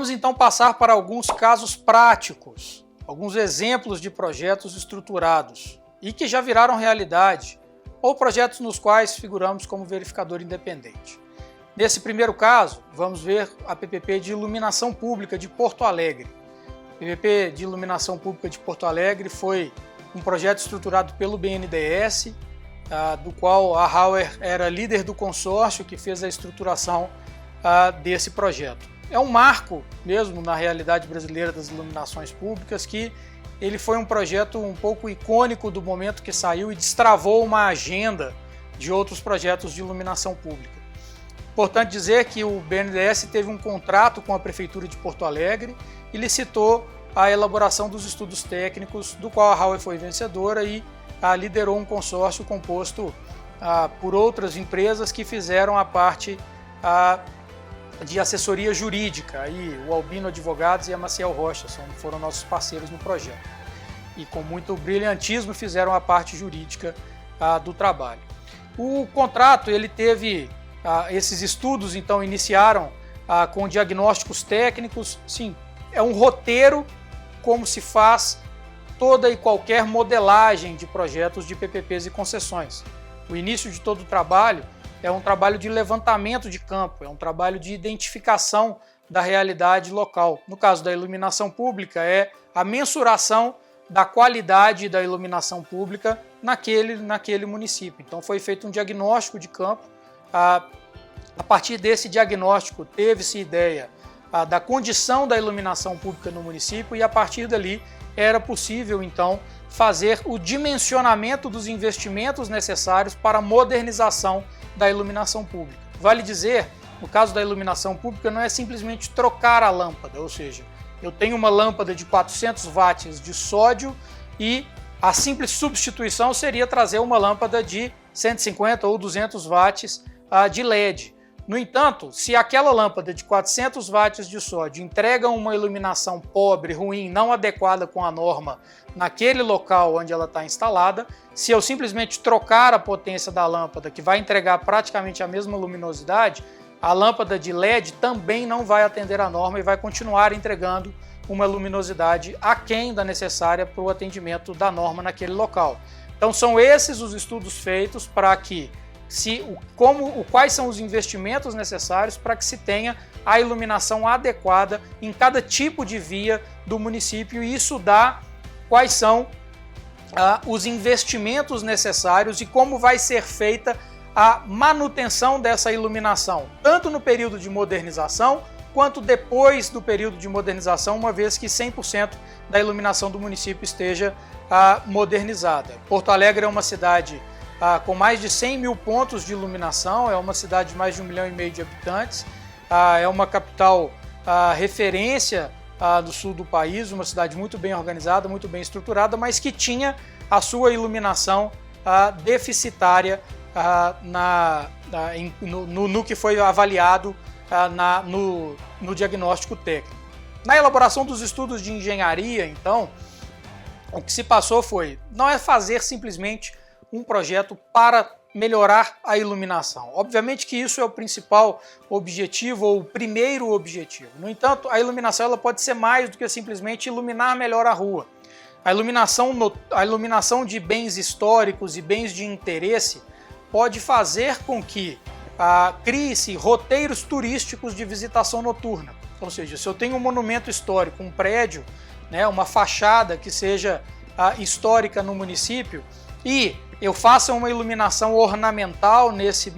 Vamos então passar para alguns casos práticos, alguns exemplos de projetos estruturados e que já viraram realidade, ou projetos nos quais figuramos como verificador independente. Nesse primeiro caso, vamos ver a PPP de iluminação pública de Porto Alegre. A PPP de iluminação pública de Porto Alegre foi um projeto estruturado pelo BNDES, do qual a Hauer era líder do consórcio que fez a estruturação desse projeto. É um marco mesmo na realidade brasileira das iluminações públicas, que ele foi um projeto um pouco icônico do momento que saiu e destravou uma agenda de outros projetos de iluminação pública. Importante dizer que o BNDES teve um contrato com a Prefeitura de Porto Alegre e licitou a elaboração dos estudos técnicos, do qual a Hauer foi vencedora e liderou um consórcio composto por outras empresas que fizeram a parte de assessoria jurídica. Aí, o Albino Advogados e a Maciel Rocha foram nossos parceiros no projeto. E com muito brilhantismo fizeram a parte jurídica do trabalho. O contrato ele teve... esses estudos, então, iniciaram com diagnósticos técnicos. Sim, é um roteiro como se faz toda e qualquer modelagem de projetos de PPPs e concessões. O início de todo o trabalho é um trabalho de levantamento de campo, é um trabalho de identificação da realidade local. No caso da iluminação pública, é a mensuração da qualidade da iluminação pública naquele município. Então, foi feito um diagnóstico de campo. A partir desse diagnóstico, teve-se ideia da condição da iluminação pública no município e, a partir dali, era possível, então, fazer o dimensionamento dos investimentos necessários para a modernização da iluminação pública. Vale dizer, no caso da iluminação pública, não é simplesmente trocar a lâmpada, ou seja, eu tenho uma lâmpada de 400 watts de sódio e a simples substituição seria trazer uma lâmpada de 150 ou 200 watts de LED. No entanto, se aquela lâmpada de 400 watts de sódio entrega uma iluminação pobre, ruim, não adequada com a norma naquele local onde ela está instalada, se eu simplesmente trocar a potência da lâmpada, que vai entregar praticamente a mesma luminosidade, a lâmpada de LED também não vai atender a norma e vai continuar entregando uma luminosidade aquém da necessária para o atendimento da norma naquele local. Então são esses os estudos feitos para que quais são os investimentos necessários para que se tenha a iluminação adequada em cada tipo de via do município, e isso dá quais são os investimentos necessários e como vai ser feita a manutenção dessa iluminação, tanto no período de modernização quanto depois do período de modernização, uma vez que 100% da iluminação do município esteja modernizada. Porto Alegre é uma cidade com mais de 100 mil pontos de iluminação, é uma cidade de mais de 1,5 milhão de habitantes, é uma capital referência do sul do país, uma cidade muito bem organizada, muito bem estruturada, mas que tinha a sua iluminação deficitária no que foi avaliado no diagnóstico técnico. Na elaboração dos estudos de engenharia, então, o que se passou foi, não é fazer simplesmente um projeto para melhorar a iluminação. Obviamente que isso é o principal objetivo ou o primeiro objetivo. No entanto, a iluminação ela pode ser mais do que simplesmente iluminar melhor a rua. A iluminação de bens históricos e bens de interesse pode fazer com que crie-se roteiros turísticos de visitação noturna. Ou seja, se eu tenho um monumento histórico, um prédio, né, uma fachada que seja histórica no município, e eu faço uma iluminação ornamental nesse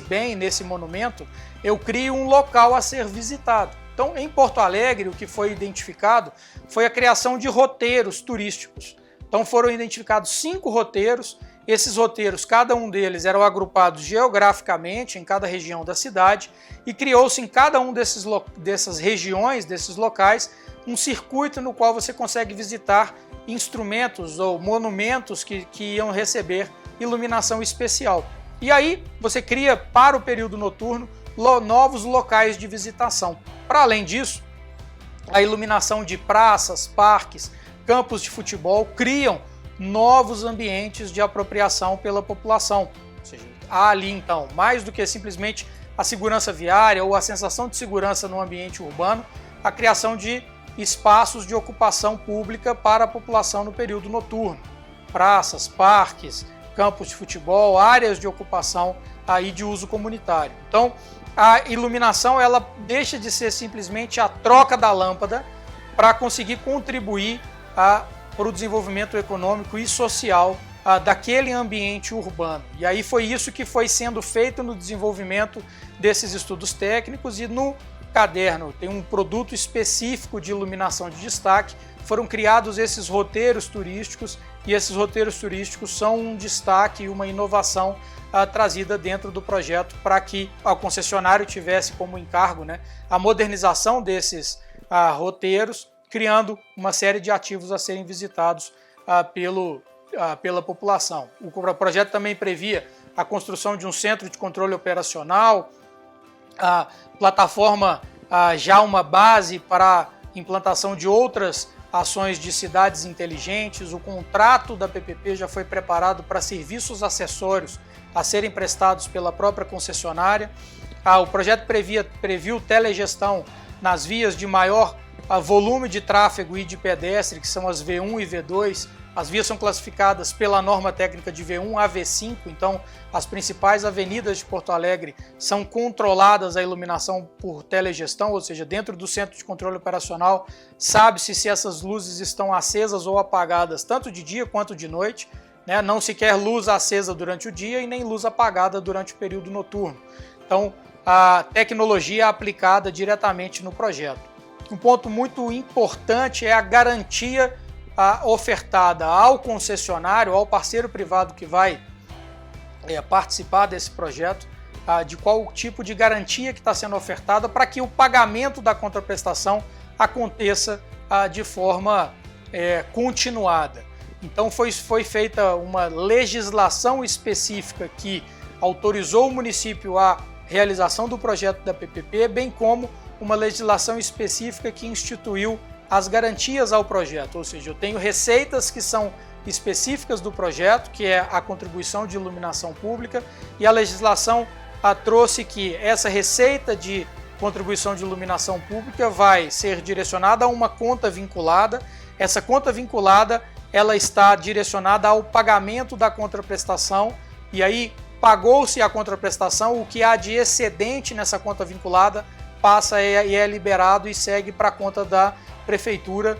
bem, nesse monumento, eu crio um local a ser visitado. Então, em Porto Alegre, o que foi identificado foi a criação de roteiros turísticos. Então, foram identificados 5 roteiros. Esses roteiros, cada um deles eram agrupados geograficamente em cada região da cidade e criou-se em cada um dessas regiões, desses locais, um circuito no qual você consegue visitar instrumentos ou monumentos que iam receber iluminação especial. E aí você cria para o período noturno novos locais de visitação. Para além disso, a iluminação de praças, parques, campos de futebol criam novos ambientes de apropriação pela população. Ou seja, há ali então, mais do que simplesmente a segurança viária ou a sensação de segurança no ambiente urbano, a criação de espaços de ocupação pública para a população no período noturno, praças, parques, campos de futebol, áreas de ocupação aí de uso comunitário. Então, a iluminação ela deixa de ser simplesmente a troca da lâmpada para conseguir contribuir para o desenvolvimento econômico e social daquele ambiente urbano. E aí foi isso que foi sendo feito no desenvolvimento desses estudos técnicos, e no caderno tem um produto específico de iluminação de destaque. Foram criados esses roteiros turísticos, e esses roteiros turísticos são um destaque e uma inovação trazida dentro do projeto para que o concessionário tivesse como encargo, né, a modernização desses roteiros, criando uma série de ativos a serem visitados pela população. O projeto também previa a construção de um centro de controle operacional, a plataforma já uma base para implantação de outras ações de cidades inteligentes. O contrato da PPP já foi preparado para serviços acessórios a serem prestados pela própria concessionária. O projeto previu telegestão nas vias de maior volume de tráfego e de pedestre, que são as V1 e V2. As vias são classificadas pela norma técnica de V1 a V5, então as principais avenidas de Porto Alegre são controladas a iluminação por telegestão, ou seja, dentro do centro de controle operacional sabe-se se essas luzes estão acesas ou apagadas, tanto de dia quanto de noite, né? Não se quer luz acesa durante o dia e nem luz apagada durante o período noturno. Então, a tecnologia é aplicada diretamente no projeto. Um ponto muito importante é a garantia ofertada ao concessionário, ao parceiro privado que vai participar desse projeto, de qual tipo de garantia que está sendo ofertada para que o pagamento da contraprestação aconteça de forma continuada. Então foi feita uma legislação específica que autorizou o município a realização do projeto da PPP, bem como uma legislação específica que instituiu as garantias ao projeto, ou seja, eu tenho receitas que são específicas do projeto, que é a contribuição de iluminação pública, e a legislação trouxe que essa receita de contribuição de iluminação pública vai ser direcionada a uma conta vinculada. Essa conta vinculada ela está direcionada ao pagamento da contraprestação, e aí pagou-se a contraprestação, o que há de excedente nessa conta vinculada passa e é liberado e segue para a conta da prefeitura,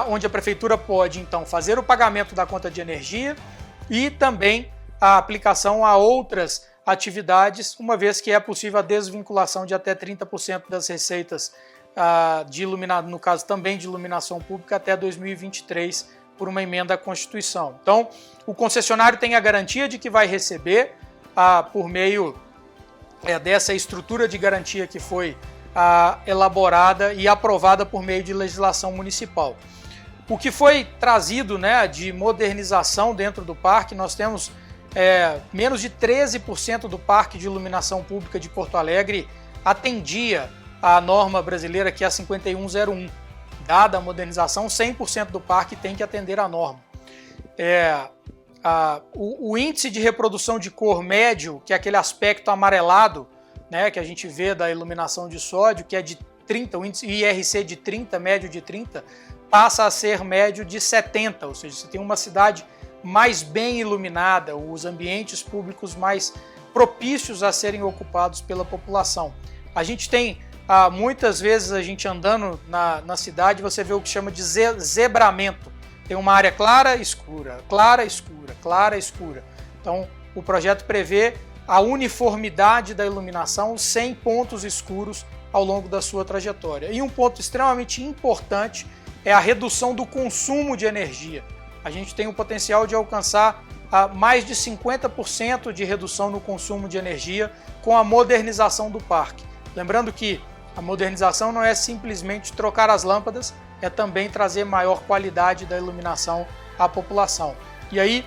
onde a prefeitura pode então fazer o pagamento da conta de energia e também a aplicação a outras atividades, uma vez que é possível a desvinculação de até 30% das receitas de iluminação, no caso também de iluminação pública, até 2023, por uma emenda à Constituição. Então, o concessionário tem a garantia de que vai receber por meio dessa estrutura de garantia que foi elaborada e aprovada por meio de legislação municipal. O que foi trazido, né, de modernização dentro do parque, nós temos menos de 13% do parque de iluminação pública de Porto Alegre atendia a norma brasileira, que é a 5101. Dada a modernização, 100% do parque tem que atender a norma. O índice de reprodução de cor médio, que é aquele aspecto amarelado, né, que a gente vê da iluminação de sódio, que é de 30, o índice IRC de 30, médio de 30, passa a ser médio de 70, ou seja, você tem uma cidade mais bem iluminada, os ambientes públicos mais propícios a serem ocupados pela população. A gente tem, muitas vezes, a gente andando na cidade, você vê o que chama de zebramento. Tem uma área clara, escura, clara, escura, clara, escura. Então, o projeto prevê a uniformidade da iluminação sem pontos escuros ao longo da sua trajetória. E um ponto extremamente importante é a redução do consumo de energia. A gente tem o potencial de alcançar mais de 50% de redução no consumo de energia com a modernização do parque. Lembrando que a modernização não é simplesmente trocar as lâmpadas, é também trazer maior qualidade da iluminação à população. E aí,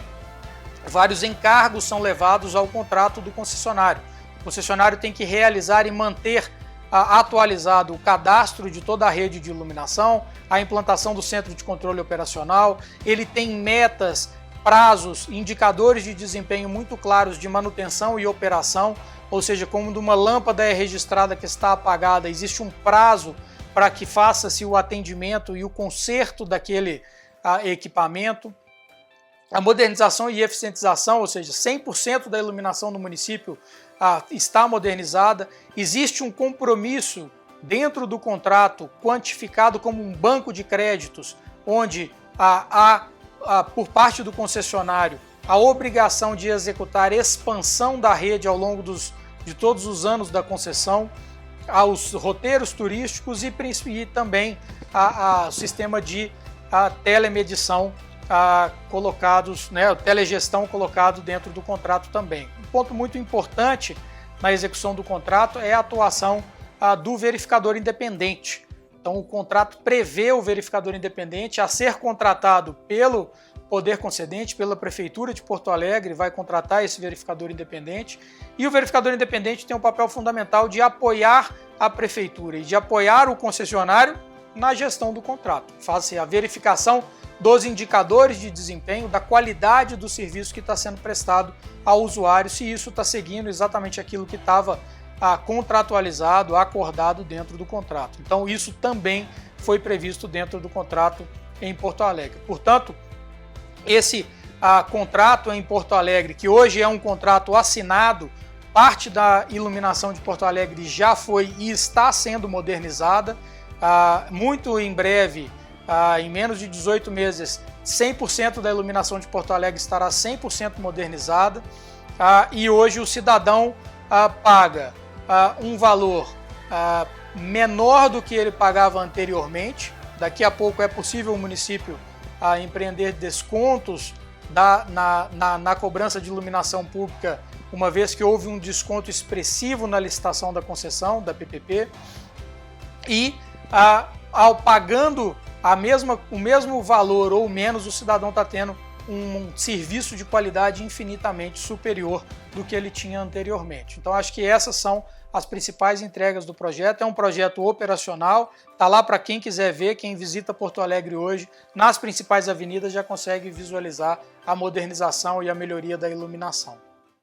vários encargos são levados ao contrato do concessionário. O concessionário tem que realizar e manter atualizado o cadastro de toda a rede de iluminação, a implantação do centro de controle operacional. Ele tem metas, prazos, indicadores de desempenho muito claros de manutenção e operação, ou seja, quando uma lâmpada é registrada que está apagada, existe um prazo para que faça-se o atendimento e o conserto daquele equipamento. A modernização e eficientização, ou seja, 100% da iluminação no município está modernizada. Existe um compromisso dentro do contrato quantificado como um banco de créditos, onde há por parte do concessionário a obrigação de executar expansão da rede ao longo de todos os anos da concessão, aos roteiros turísticos e também ao sistema de telemedição colocados, né, telegestão colocado dentro do contrato também. Um ponto muito importante na execução do contrato é a atuação do verificador independente. Então o contrato prevê o verificador independente a ser contratado pelo poder concedente, pela Prefeitura de Porto Alegre, vai contratar esse verificador independente, e o verificador independente tem um papel fundamental de apoiar a Prefeitura e de apoiar o concessionário na gestão do contrato. Faz-se a verificação dos indicadores de desempenho, da qualidade do serviço que está sendo prestado ao usuário, se isso está seguindo exatamente aquilo que estava contratualizado, acordado dentro do contrato. Então isso também foi previsto dentro do contrato em Porto Alegre. Portanto, esse contrato em Porto Alegre, que hoje é um contrato assinado, parte da iluminação de Porto Alegre já foi e está sendo modernizada. Muito em breve, em menos de 18 meses, 100% da iluminação de Porto Alegre estará 100% modernizada. E hoje o cidadão paga um valor menor do que ele pagava anteriormente. Daqui a pouco é possível o município empreender descontos na cobrança de iluminação pública, uma vez que houve um desconto expressivo na licitação da concessão, da PPP, e ao pagando o mesmo valor ou menos, o cidadão está tendo um serviço de qualidade infinitamente superior do que ele tinha anteriormente. Então acho que essas são as principais entregas do projeto. É um projeto operacional, está lá para quem quiser ver, quem visita Porto Alegre hoje, nas principais avenidas já consegue visualizar a modernização e a melhoria da iluminação.